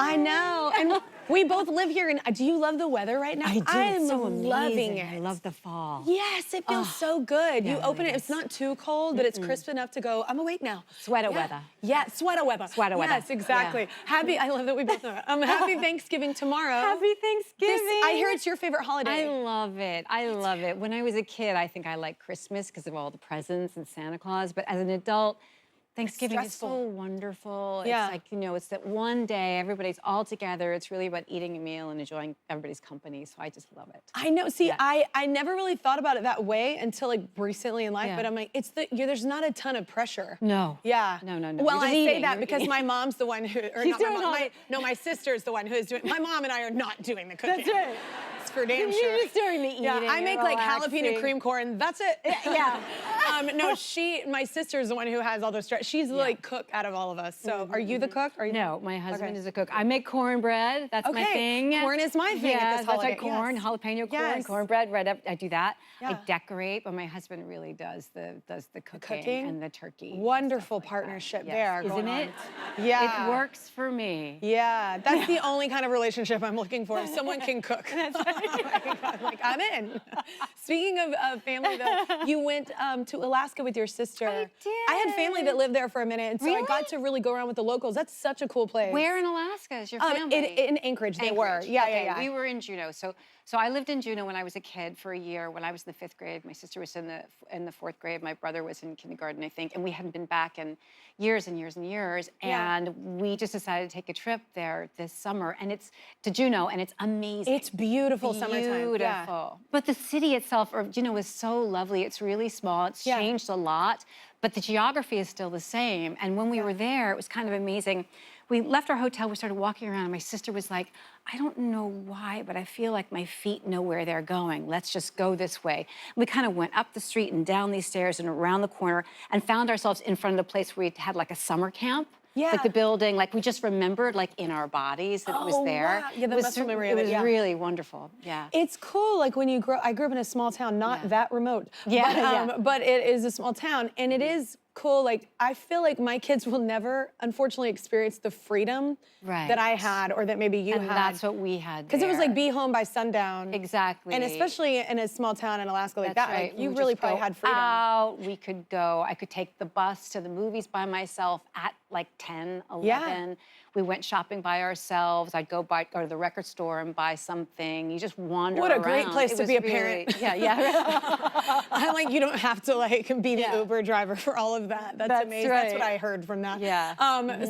I know. And we both live here. And do you love the weather right now? I do. I'm It's so loving amazing. it. I love the fall. Yes, it feels so good. yeah, You it open really it, it's not too cold, but it's crisp enough to go, I'm awake now. Sweater Yeah. weather. Yeah, sweater weather. Sweater weather. Yes, exactly. Happy, I love that we both know that. Happy Thanksgiving tomorrow. Happy Thanksgiving. I hear it's your favorite holiday. I love it. I love it. When I was a kid, I think I liked Christmas because of all the presents and Santa Claus. But as an adult, Thanksgiving is so wonderful. Yeah. It's like, you know, it's that one day, everybody's all together. It's really about eating a meal and enjoying everybody's company. So I just love it. I know. See, I never really thought about it that way until like recently in life. Yeah. But I'm like, there's not a ton of pressure. No. Yeah. No, no, no. Well, You're I just say eating. that You're because eating. my mom's the one who, or She's not my doing mom, all no, my sister's the one who is doing. My mom and I are not doing the cooking. That's right. It's for damn You're sure. just doing the eating. Yeah, I make like jalapeno relaxing. cream corn. That's it. Yeah. No, my sister's the one who has all those. She's the like cook out of all of us. So, are you the cook? Are you? No, my husband is a cook. I make cornbread. That's my thing. Corn is my thing at this that's holiday. like corn, Yes. jalapeno corn, Yes. cornbread. Right up, I do that. I Yeah. decorate, but my husband really does the cooking and the turkey. Wonderful Like that. partnership Yes. there. Isn't going on. it? Yeah. It works for me. Yeah, that's the only kind of relationship I'm looking for. If someone can cook. That's right. Like, I'm in. Speaking of family, though, you went to Alaska with your sister. I did. I had family that lived there for a minute, and so I got to really go around with the locals. That's such a cool place. Where in Alaska is your family? In Anchorage, they were. Anchorage. Yeah, Okay, yeah. We were in Juneau. So I lived in Juneau when I was a kid for a year. When I was in the 5th grade, my sister was in the 4th grade. My brother was in kindergarten, I think, and we hadn't been back in years and years and years. Yeah. And we just decided to take a trip there this summer, and it's to Juneau, and it's amazing. It's beautiful summertime. Beautiful. Yeah. But the city itself, or Juneau, is so lovely. It's really small. It's changed a lot, but the geography is still the same. And when we were there, it was kind of amazing. We left our hotel, we started walking around, and my sister was like, I don't know why, but I feel like my feet know where they're going. Let's just go this way. We kind of went up the street and down these stairs and around the corner and found ourselves in front of the place where we had like a summer camp. Yeah. Like the building, like we just remembered like in our bodies that it was there. Wow. Yeah, the muscle memory it of it, was yeah. really wonderful, yeah. It's cool, like when you I grew up in a small town, not that remote. Yeah, but it is a small town, and it is cool. Like, I feel like my kids will never, unfortunately, experience the freedom that I had, or that maybe you had. And that's what we had Because it was like be home by sundown. Exactly. And especially in a small town in Alaska like That's that, right. like, you We really just probably go had freedom. Out, we could go. I could take the bus to the movies by myself at like 10, 11. Yeah. We went shopping by ourselves. I'd go to the record store and buy something. You just wander What a around. great place It to was be a really- parent. Yeah, yeah. I like you don't have to like be the Yeah. Uber driver for all of that. That's amazing. right. That's what I heard from that. Yeah.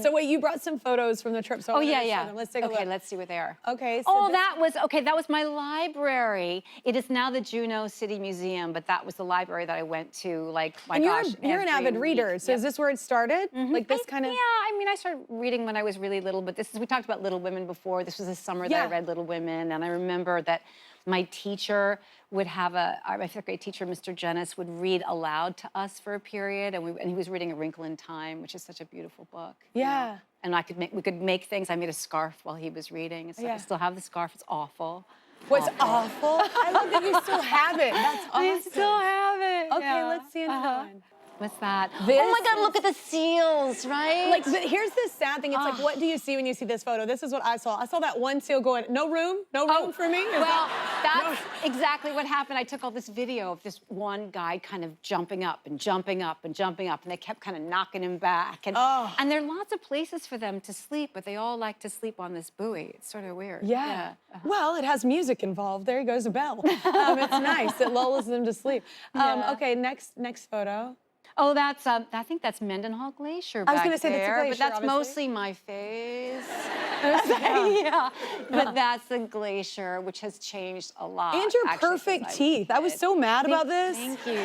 So wait, you brought some photos from the trip. So I Oh wanna yeah, show yeah. them. Let's take a look. Okay, let's see what they are. Okay. So Oh, this- that was my library. It is now the Juneau City Museum, but that was the library that I went to. Like, my And gosh, you're an every avid reader. week. So Yep. is this where it started? Like this kind of. Yeah, I mean, I started reading when I was really little, but we talked about Little Women before. This was the summer that I read Little Women, and I remember that my teacher would have my 5th grade teacher, Mr. Jennis, would read aloud to us for a period, and he was reading A Wrinkle in Time, which is such a beautiful book. you know? Yeah. And we could make things. I made a scarf while he was reading. It's I still have the scarf. It's awful. What's awful? I love that you still have it. That's awesome. I still have it. Okay, let's see another one. What's that? This Oh my God, look at the seals, right? Like, but here's the sad thing. It's like, what do you see when you see this photo? This is what I saw. I saw that one seal going, no room for me. Well, that's exactly what happened. I took all this video of this one guy kind of jumping up and jumping up and jumping up, and they kept kind of knocking him back. And there are lots of places for them to sleep, but they all like to sleep on this buoy. It's sort of weird. Yeah. Well, it has music involved. There goes a bell. It's nice. It lulls them to sleep. Okay, next photo. Oh, that's I think that's Mendenhall Glacier back I was gonna say that's a there, glacier, but that's obviously. mostly my face. Yeah, but that's the glacier, which has changed a lot. And your actually, perfect since teeth. I was so mad about this. Thank you.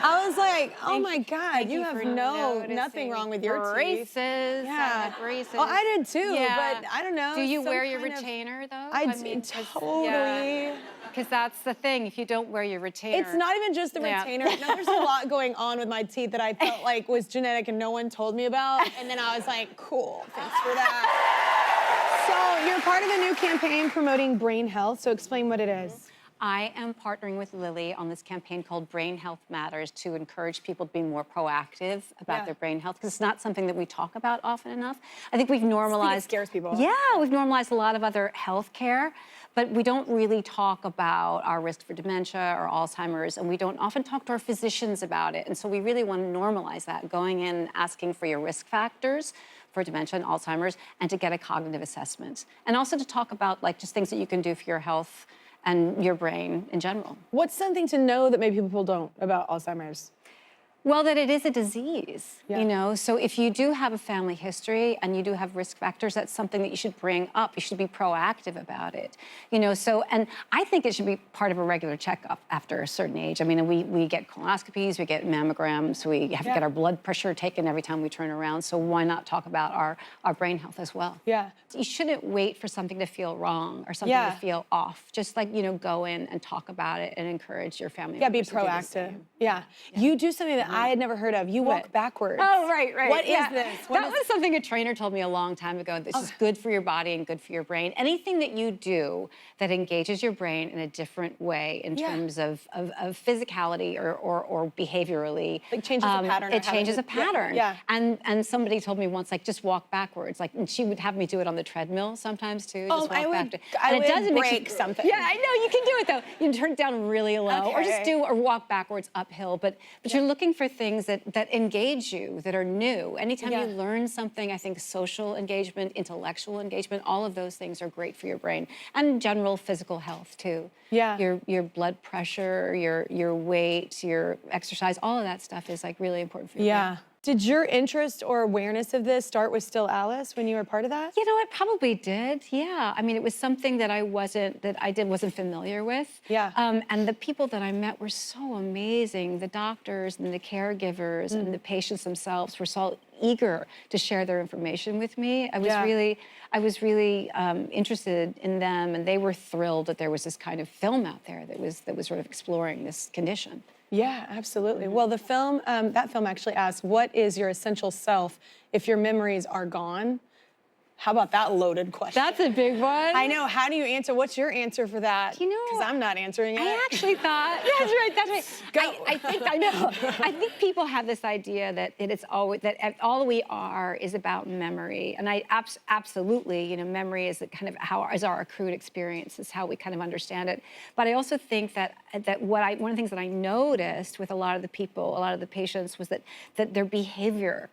I was like, oh my God, Thank you you have for nothing noticing. wrong with your braces. teeth. I Yeah. had braces. Well, I did too, Yeah. but I don't know. Do you some wear your kind of- retainer though? I mean, did, totally. Because that's the thing. If you don't wear your retainer, It's not even just the retainer. No, there's a lot going on with my teeth that I felt like was genetic and no one told me about. And then I was like, cool, thanks for that. So you're part of a new campaign promoting brain health. So explain what it is. I am partnering with Lilly on this campaign called Brain Health Matters to encourage people to be more proactive about their brain health, because it's not something that we talk about often enough. I think we've normalized— it scares people. Yeah, we've normalized a lot of other health care, but we don't really talk about our risk for dementia or Alzheimer's, and we don't often talk to our physicians about it. And so we really want to normalize that, going in and asking for your risk factors for dementia and Alzheimer's, and to get a cognitive assessment. And also to talk about like just things that you can do for your health and your brain in general. What's something to know that maybe people don't about Alzheimer's? Well, that it is a disease, you know? So if you do have a family history and you do have risk factors, that's something that you should bring up. You should be proactive about it, you know? So, and I think it should be part of a regular checkup after a certain age. I mean, we get colonoscopies, we get mammograms, we have to get our blood pressure taken every time we turn around. So why not talk about our brain health as well? Yeah. You shouldn't wait for something to feel wrong or something to feel off. Just like, you know, go in and talk about it and encourage your family members Be proactive. to do the same. Yeah. You do something that I had never heard of. You walk backwards. Oh, right. What is this? That was something a trainer told me a long time ago. This is good for your body and good for your brain. Anything that you do that engages your brain in a different way in terms of physicality or behaviorally. Like changes a pattern. It changes a pattern. Yeah. And somebody told me once, like, just walk backwards. Like, and she would have me do it on the treadmill sometimes too. Just walk backwards. I would break something. Yeah, I know, you can do it though. You can turn it down really low or walk backwards uphill. But you're looking for things that engage you, that are new. Anytime you learn something, I think social engagement, intellectual engagement, all of those things are great for your brain and general physical health too. Yeah. Your blood pressure, your weight, your exercise, all of that stuff is like really important for your brain. Did your interest or awareness of this start with Still Alice when you were part of that? You know, it probably did. Yeah. I mean, it was something that I wasn't familiar with. Yeah. And the people that I met were so amazing. The doctors and the caregivers and the patients themselves were so eager to share their information with me. I was really interested in them, and they were thrilled that there was this kind of film out there that was sort of exploring this condition. Yeah, absolutely. Well, the film, that film actually asks, what is your essential self if your memories are gone? How about that loaded question? That's a big one. I know. How do you answer? What's your answer for that? You know, because I'm not answering it. I actually thought, that's right. Go. I think people have this idea that it's always, that all we are is about memory. And I absolutely, you know, memory is kind of is our accrued experience, is how we kind of understand it. But I also think that one of the things that I noticed with a lot of the people, a lot of the patients, was that their behavior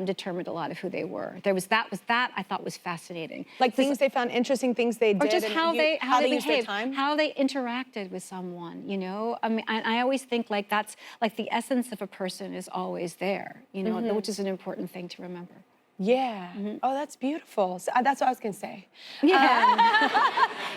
determined a lot of who they were. That I thought was fascinating. Like things they found interesting, things they did, or just how they used their behaved, time? how they interacted with someone. You know, I mean, I always think like that's like the essence of a person is always there. You know, which is an important thing to remember. Yeah. Oh, that's beautiful. So, that's what I was gonna say. Yeah.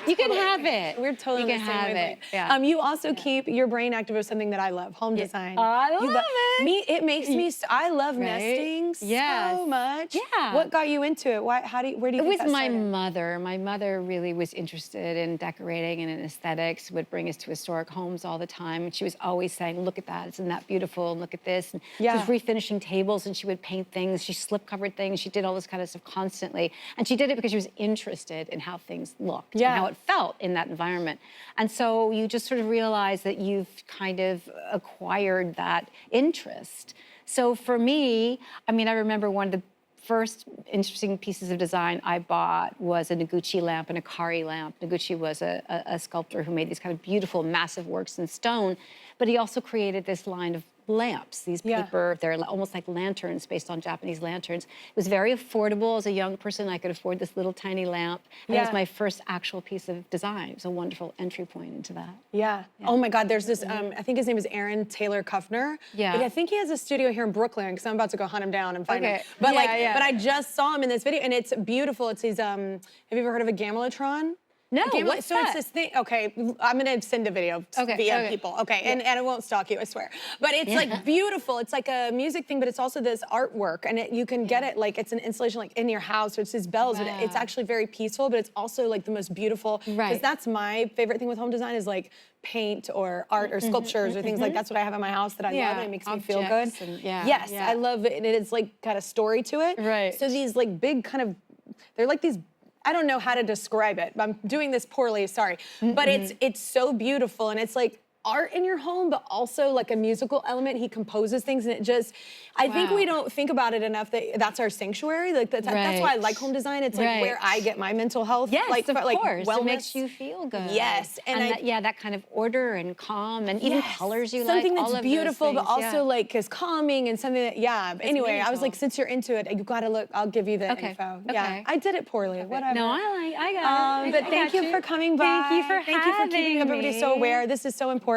You can have it. We're totally you the can same have wavelength. it. Yeah. You also keep your brain active with something that I love, home design. I love it. It makes me. I love nesting so much. Yeah. What got you into it? Where do you? It think was that my started? mother. My mother really was interested in decorating and in aesthetics, would bring us to historic homes all the time. And she was always saying, look at that, isn't that beautiful? And look at this. And she was refinishing tables, and she would paint things. She slip covered things. She did all this kind of stuff constantly. And she did it because she was interested in how things looked and how it felt in that environment. And so you just sort of realize that you've kind of acquired that interest. So for me, I mean, I remember one of the first interesting pieces of design I bought was a Noguchi lamp and a Kari lamp. Noguchi was a sculptor who made these kind of beautiful, massive works in stone, but he also created this line of lamps, these paper, they're almost like lanterns based on Japanese lanterns. It was very affordable. As a young person, I could afford this little tiny lamp. And it was my first actual piece of design. It was a wonderful entry point into that. Yeah. Oh my God, there's this, I think his name is Aaron Taylor Kuffner. Yeah. I think he has a studio here in Brooklyn, because I'm about to go hunt him down and find him. But but I just saw him in this video, and it's beautiful. It's these, have you ever heard of a gamelotron? No, what's so that? it's this thing, okay, I'm gonna send a video via people, and I won't stalk you, I swear. But it's like beautiful, it's like a music thing, but it's also this artwork, and you can get it, like it's an installation like in your house, so it's these bells, and it's actually very peaceful, but it's also like the most beautiful, because that's my favorite thing with home design is like paint or art or sculptures or things like that's what I have in my house that I love, and it makes me feel good. And, I love it, and it's like got a story to it. Right. So these like big kind of, they're like these I don't know how to describe it. I'm doing this poorly, sorry. But it's so beautiful, and it's like art in your home, but also like a musical element. He composes things, and it just, I think we don't think about it enough that that's our sanctuary. Like that's why I like home design. It's like where I get my mental health. Yes, like, of course. Wellness. It makes you feel good. Yes, and that kind of order and calm, and even colors you something like. Something that's beautiful, but also like is calming, and something that anyway, meaningful. I was like, since you're into it, you gotta look. I'll give you the info. Yeah, I did it poorly. Whatever. No, I got it. But thank you for coming by. Thank you for keeping everybody so aware. This is so important.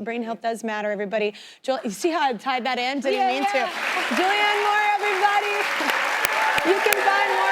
Brain health does matter, everybody. You see how I tied that in? Didn't mean to. Julianne Moore, everybody. You can find more